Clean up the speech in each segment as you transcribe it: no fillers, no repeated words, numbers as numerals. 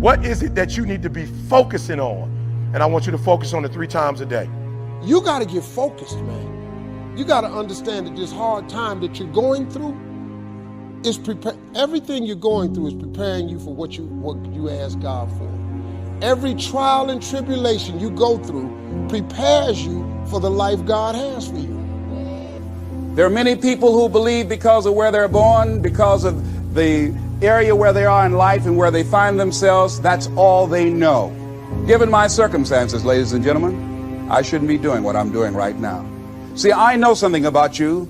What is it that you need to be focusing on? And I want you to focus on it 3 times a day. You got to get focused, man. You got to understand that this hard time that you're going through is everything you're going through is preparing you for what you ask God for. Every trial and tribulation you go through prepares you for the life God has for you. There are many people who believe because of where they're born, because of the area where they are in life and where they find themselves, that's all they know. Given my circumstances, ladies and gentlemen, I shouldn't be doing what I'm doing right now. See, I know something about you,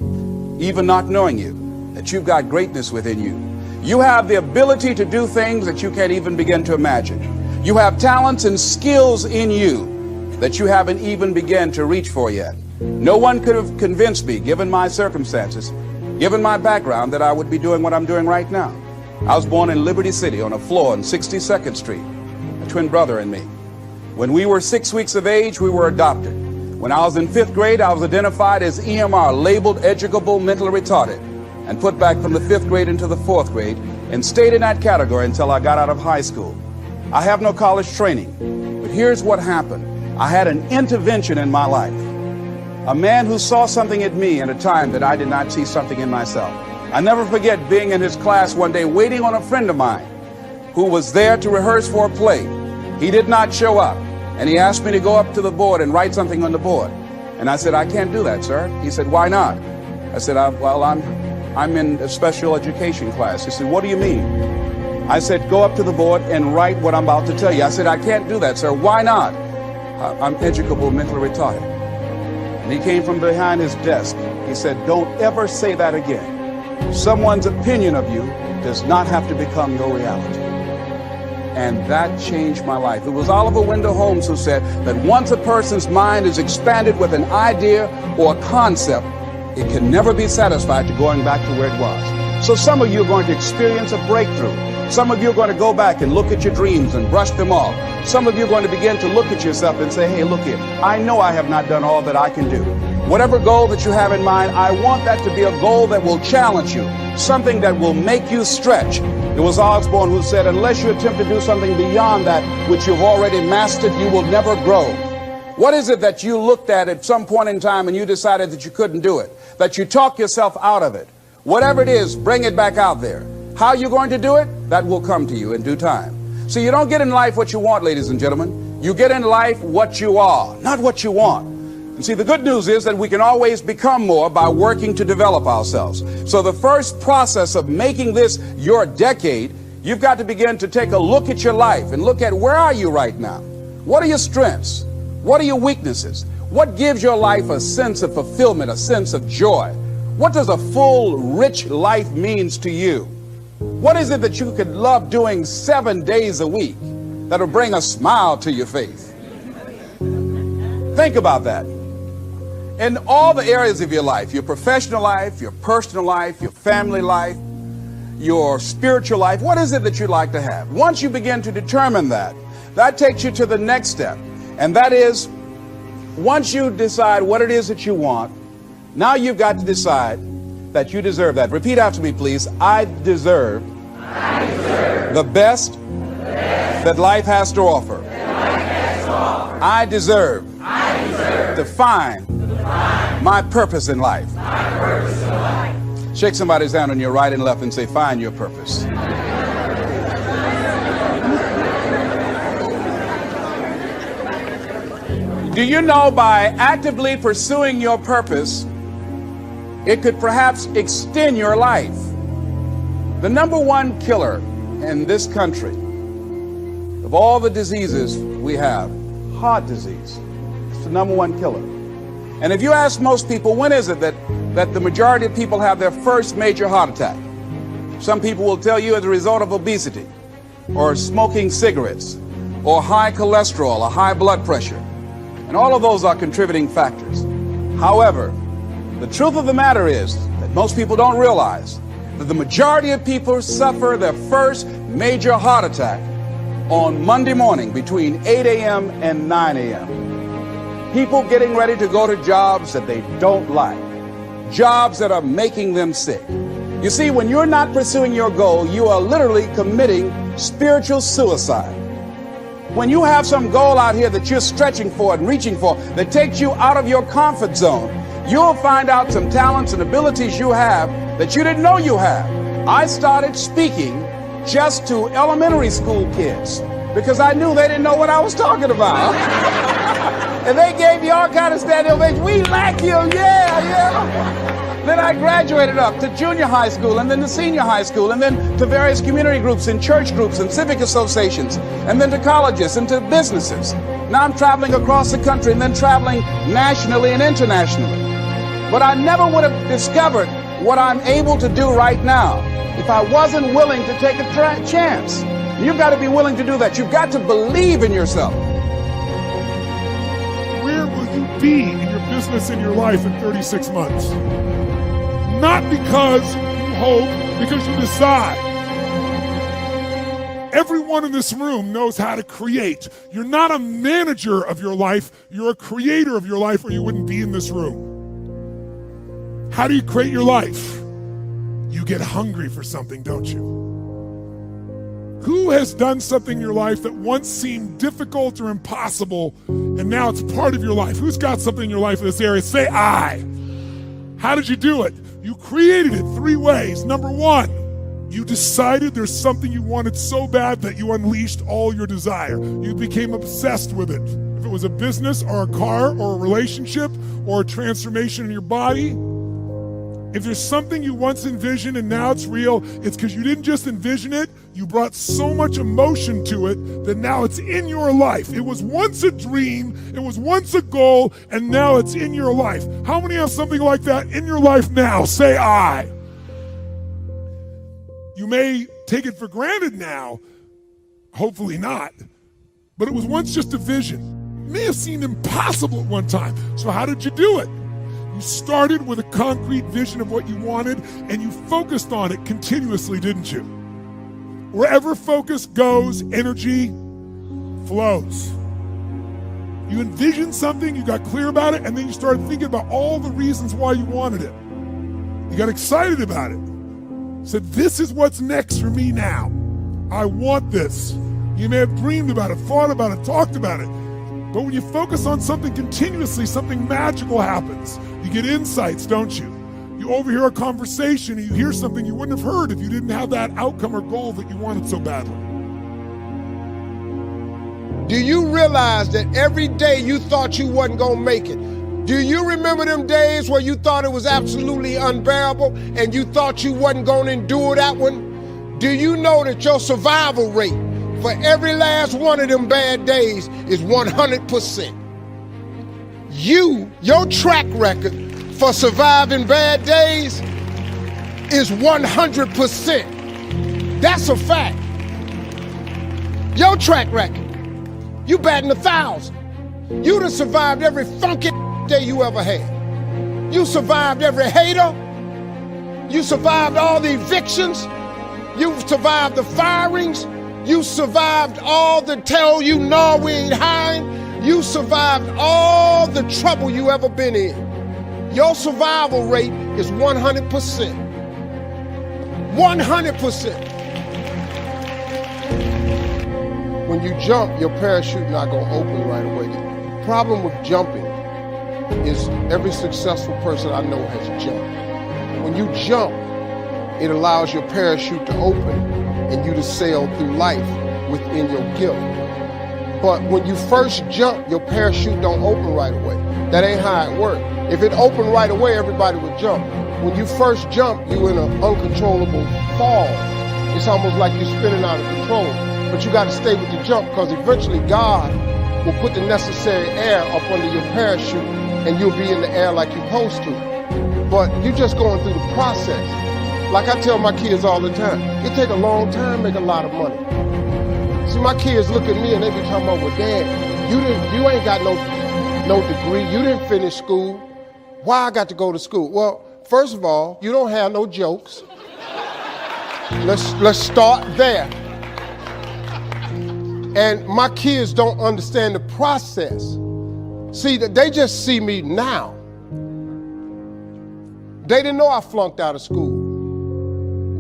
even not knowing you, that you've got greatness within you. You have the ability to do things that you can't even begin to imagine. You have talents and skills in you that you haven't even begun to reach for yet. No one could have convinced me, given my circumstances, given my background, that I would be doing what I'm doing right now. I was born in Liberty City on a floor on 62nd Street, a twin brother and me. When we were 6 weeks of age, we were adopted. When I was in 5th grade, I was identified as EMR, labeled educable mentally retarded, and put back from the 5th grade into the 4th grade and stayed in that category until I got out of high school. I have no college training, but here's what happened. I had an intervention in my life. A man who saw something in me at a time that I did not see something in myself. I never forget being in his class one day waiting on a friend of mine who was there to rehearse for a play. He did not show up, and he asked me to go up to the board and write something on the board. And I said, I can't do that, sir. He said, why not? I said, I'm in a special education class. He said, what do you mean? I said, go up to the board and write what I'm about to tell you. I said, I can't do that, sir. Why not? I'm educable mentally retarded. And he came from behind his desk. He said, don't ever say that again. Someone's opinion of you does not have to become your reality. And that changed my life. It was Oliver Wendell Holmes who said that once a person's mind is expanded with an idea or a concept, it can never be satisfied to going back to where it was. So some of you are going to experience a breakthrough. Some of you are going to go back and look at your dreams and brush them off. Some of you are going to begin to look at yourself and say, hey, look here, I know I have not done all that I can do. Whatever goal that you have in mind, I want that to be a goal that will challenge you, something that will make you stretch. It was Osborne who said, unless you attempt to do something beyond that which you've already mastered, you will never grow. What is it that you looked at some point in time and you decided that you couldn't do it, that you talk yourself out of it? Whatever it is, bring it back out there. How are you going to do it? That will come to you in due time. So you don't get in life what you want, ladies and gentlemen. You get in life what you are, not what you want. And see, the good news is that we can always become more by working to develop ourselves. So the first process of making this your decade, you've got to begin to take a look at your life and look at where are you right now? What are your strengths? What are your weaknesses? What gives your life a sense of fulfillment, a sense of joy? What does a full, rich life means to you? What is it that you could love doing 7 days a week that'll bring a smile to your face? Think about that. In all the areas of your life, your professional life, your personal life, your family life, your spiritual life, what is it that you'd like to have? Once you begin to determine that, that takes you to the next step. And that is, once you decide what it is that you want, now you've got to decide that you deserve that. Repeat after me, please. I deserve the best that life has to offer. I deserve to find my purpose in life. Shake somebody's hand on your right and left and say, find your purpose. Do you know by actively pursuing your purpose, it could perhaps extend your life? The number one killer in this country of all the diseases we have, heart disease, it's the number one killer. And if you ask most people, when is it that the majority of people have their first major heart attack? Some people will tell you as a result of obesity, or smoking cigarettes, or high cholesterol, or high blood pressure. And all of those are contributing factors. However, the truth of the matter is that most people don't realize that the majority of people suffer their first major heart attack on Monday morning between 8 a.m. and 9 a.m. People getting ready to go to jobs that they don't like, jobs that are making them sick. You see, when you're not pursuing your goal, you are literally committing spiritual suicide. When you have some goal out here that you're stretching for and reaching for that takes you out of your comfort zone, you'll find out some talents and abilities you have that you didn't know you have. I started speaking just to elementary school kids because I knew they didn't know what I was talking about. And they gave me all kind of standing ovations. We like you, yeah. Then I graduated up to junior high school and then to senior high school and then to various community groups and church groups and civic associations and then to colleges and to businesses. Now I'm traveling across the country and then traveling nationally and internationally. But I never would have discovered what I'm able to do right now if I wasn't willing to take a chance. You've got to be willing to do that. You've got to believe in yourself. Where will you be in your business, in your life in 36 months? Not because you hope, because you decide. Everyone in this room knows how to create. You're not a manager of your life, you're a creator of your life, or you wouldn't be in this room. How do you create your life? You get hungry for something, don't you? Who has done something in your life that once seemed difficult or impossible, and now it's part of your life? Who's got something in your life in this area? Say I. How did you do it? You created it 3 ways. Number 1, you decided there's something you wanted so bad that you unleashed all your desire. You became obsessed with it. If it was a business or a car or a relationship or a transformation in your body, if there's something you once envisioned and now it's real, it's because you didn't just envision it, you brought so much emotion to it that now it's in your life. It was once a dream, it was once a goal, and now it's in your life. How many have something like that in your life now? Say I. You may take it for granted now, hopefully not, but it was once just a vision. It may have seemed impossible at one time. So how did you do it? You started with a concrete vision of what you wanted, and you focused on it continuously, didn't you? Wherever focus goes, energy flows. You envisioned something, you got clear about it, and then you started thinking about all the reasons why you wanted it. You got excited about it. Said, this is what's next for me now. I want this. You may have dreamed about it, thought about it, talked about it. But when you focus on something continuously, something magical happens. You get insights, don't you? You overhear a conversation and you hear something you wouldn't have heard if you didn't have that outcome or goal that you wanted so badly. Do you realize that every day you thought you wasn't gonna make it? Do you remember them days where you thought it was absolutely unbearable and you thought you wasn't gonna endure that one? Do you know that your survival rate for every last one of them bad days is 100%? Your track record for surviving bad days is 100%. That's a fact. Your track record, you batting 1,000. You done survived every funky day you ever had. You survived every hater. You survived all the evictions. You survived the firings. You survived all the tell you no, we ain't hiring. You survived all the trouble you ever been in. Your survival rate is 100%. 100%. When you jump, your parachute not gonna open right away. The problem with jumping is every successful person I know has jumped. When you jump, it allows your parachute to open and you to sail through life within your gift. But when you first jump, your parachute don't open right away. That ain't how it works. If it opened right away, everybody would jump. When you first jump, you're in an uncontrollable fall. It's almost like you're spinning out of control. But you gotta stay with the jump because eventually God will put the necessary air up under your parachute and you'll be in the air like you're supposed to. But you're just going through the process. Like I tell my kids all the time, it take a long time to make a lot of money. See, my kids look at me and they be talking about, well, Dad, you ain't got no degree, you didn't finish school. Why I got to go to school? Well, first of all, you don't have no jokes. Let's start there. And my kids don't understand the process. See, they just see me now. They didn't know I flunked out of school.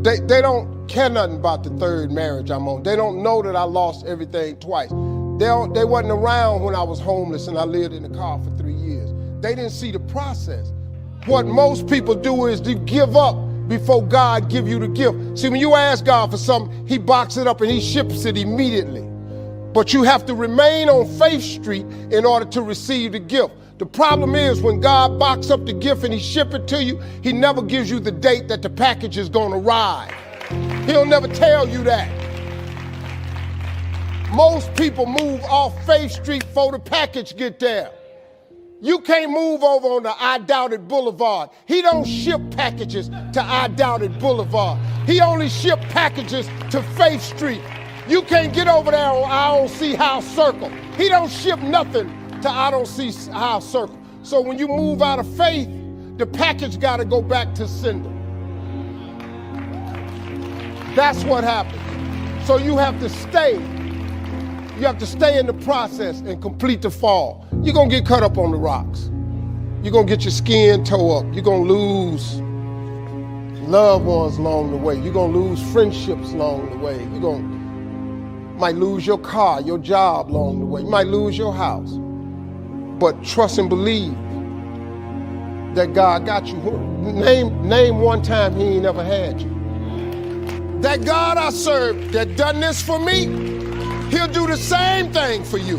They don't care nothing about the third marriage I'm on. They don't know that I lost everything twice. They wasn't around when I was homeless and I lived in the car for 3 years. They didn't see the process. What most people do is to give up before God give you the gift. See, when you ask God for something, he boxes it up and he ships it immediately. But you have to remain on Faith Street in order to receive the gift. The problem is when God boxes up the gift and he ship it to you, he never gives you the date that the package is going to arrive. He'll never tell you that. Most people move off Faith Street before the package get there. You can't move over on the I Doubted Boulevard. He don't ship packages to I Doubted Boulevard. He only ship packages to Faith Street. You can't get over there on I Don't See How Circle. He don't ship nothing to I Don't See How Circle. So when you move out of faith, the package got to go back to sender. That's what happens. So you have to stay. You have to stay in the process and complete the fall. You're going to get cut up on the rocks. You're going to get your skin tore up. You're going to lose loved ones along the way. You're going to lose friendships along the way. Might lose your car, your job along the way. You might lose your house. But trust and believe that God got you. Name one time he ain't ever had you. That God I serve that done this for me, he'll do the same thing for you.